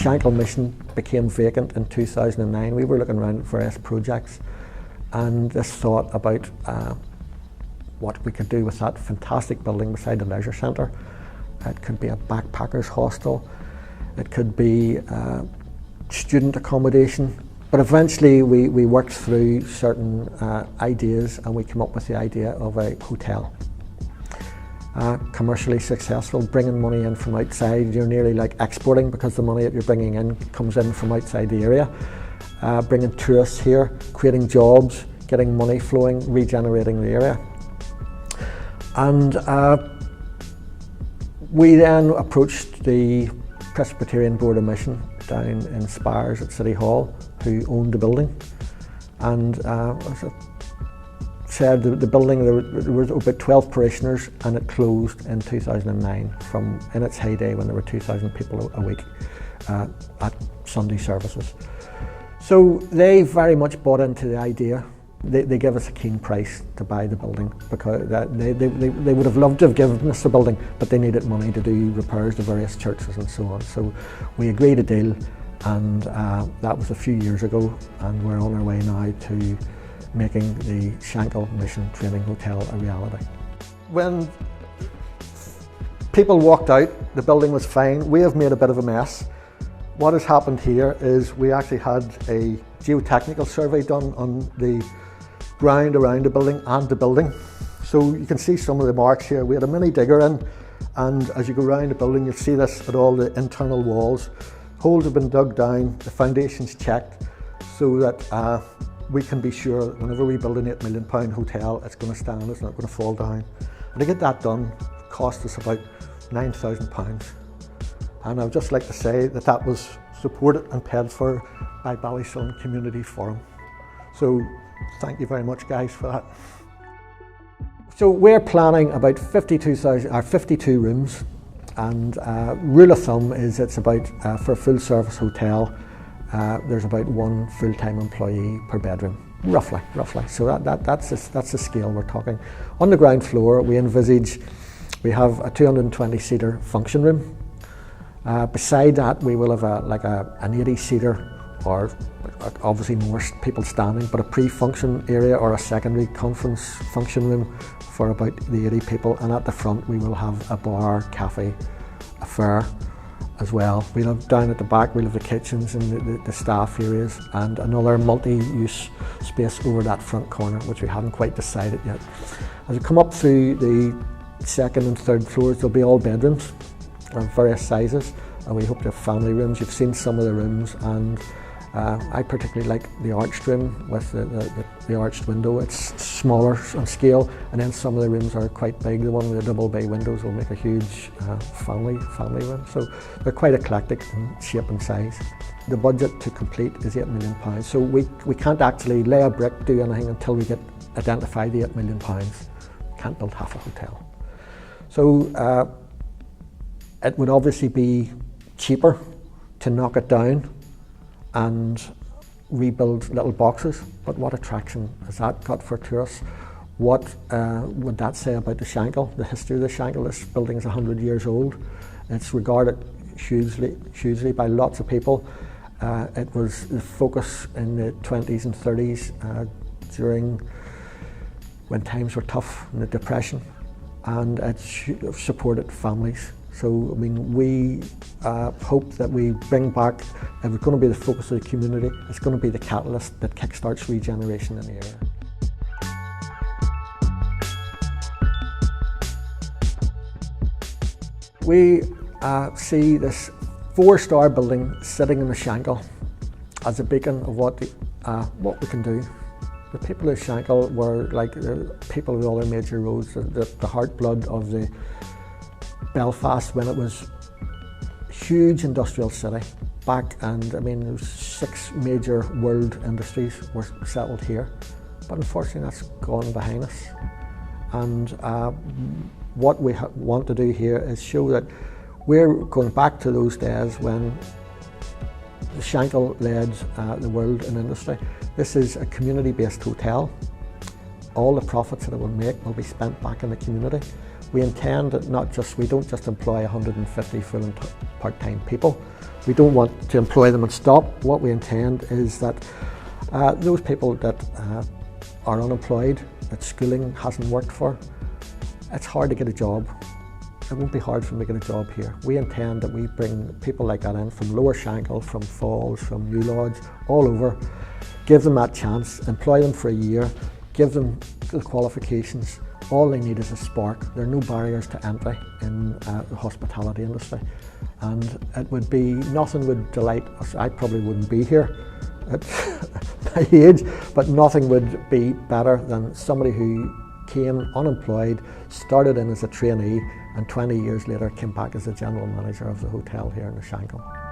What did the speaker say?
Shankill mission became vacant in 2009. We were looking around at various projects, and this thought about what we could do with that fantastic building beside the leisure centre. It could be a backpackers hostel, it could be student accommodation, but eventually we worked through certain ideas and we came up with the idea of a hotel. Commercially successful, bringing money in from outside. You're nearly like exporting because the money that you're bringing in comes in from outside the area. Bringing tourists here, creating jobs, getting money flowing, regenerating the area. And we then approached the Presbyterian Board of Mission down in Spires at City Hall, who owned the building, and as I said, the building, there were about 12 parishioners, and it closed in 2009 from in its heyday when there were 2,000 people a week at Sunday services. So they very much bought into the idea. They gave us a keen price to buy the building because they would have loved to have given us the building, but they needed money to do repairs to various churches and so on. So we agreed a deal, and that was a few years ago, and we're on our way now to making the Shankill Mission Training Hotel a reality. When people walked out, the building was fine. We have made a bit of a mess. What has happened here is we actually had a geotechnical survey done on the ground around the building and the building. So you can see some of the marks here. We had a mini digger in, and as you go around the building, you'll see this at all the internal walls. Holes have been dug down, the foundations checked, so that we can be sure that whenever we build an £8 million hotel, it's going to stand, it's not going to fall down. And to get that done cost us about £9,000. And I would just like to say that that was supported and paid for by Ballysullen Community Forum. So thank you very much, guys, for that. So we're planning about 52 rooms, and rule of thumb is it's about, for a full service hotel, there's about one full-time employee per bedroom, roughly. So that's the scale we're talking. On the ground floor, we envisage we have a 220-seater function room. Beside that, we will have an 80-seater, or obviously more people standing, but a pre-function area or a secondary conference function room for about the 80 people. And at the front, we will have a bar, cafe, a fair as well. We'll have down at the back, we'll have the kitchens and the staff areas, and another multi-use space over that front corner, which we haven't quite decided yet. As we come up through the second and third floors, there'll be all bedrooms of various sizes, and we hope to have family rooms. You've seen some of the rooms, and I particularly like the arched room with the arched window. It's smaller on scale, and then some of the rooms are quite big. The one with the double bay windows will make a huge family room. So they're quite eclectic in shape and size. The budget to complete is £8 million. So we can't actually lay a brick, do anything until we identify the £8 million. Can't build half a hotel. So it would obviously be cheaper to knock it down and rebuild little boxes, but what attraction has that got for tourists? What would that say about the Shankill, the history of the Shankill? This building is 100 years old. It's regarded hugely by lots of people. It was the focus in the 20s and 30s during when times were tough in the Depression, and it supported families. So, I mean, we hope that we bring back, if it's going to be the focus of the community, it's going to be the catalyst that kickstarts regeneration in the area. We see this 4-star building sitting in the Shankill as a beacon of what we can do. The people of Shankill were like the people of the other major roads, the heartblood of the Belfast when it was a huge industrial city back, and I mean there was 6 major world industries were settled here, but unfortunately that's gone behind us. And what we want to do here is show that we're going back to those days when the Shankill led the world in industry. This is a community-based hotel. All the profits that it will make will be spent back in the community. We intend that we don't just employ 150 full and part-time people, We don't want to employ them and stop. What we intend is that those people that are unemployed, that schooling hasn't worked for, it's hard to get a job. It won't be hard for them to get a job here. We intend that we bring people like that in from Lower Shankill, from Falls, from New Lodge, all over, give them that chance, employ them for a year, give them the qualifications. All they need is a spark. There are no barriers to entry in the hospitality industry. And it would be, nothing would delight us. I probably wouldn't be here at my age, but nothing would be better than somebody who came unemployed, started in as a trainee, and 20 years later came back as the general manager of the hotel here in the Shankill.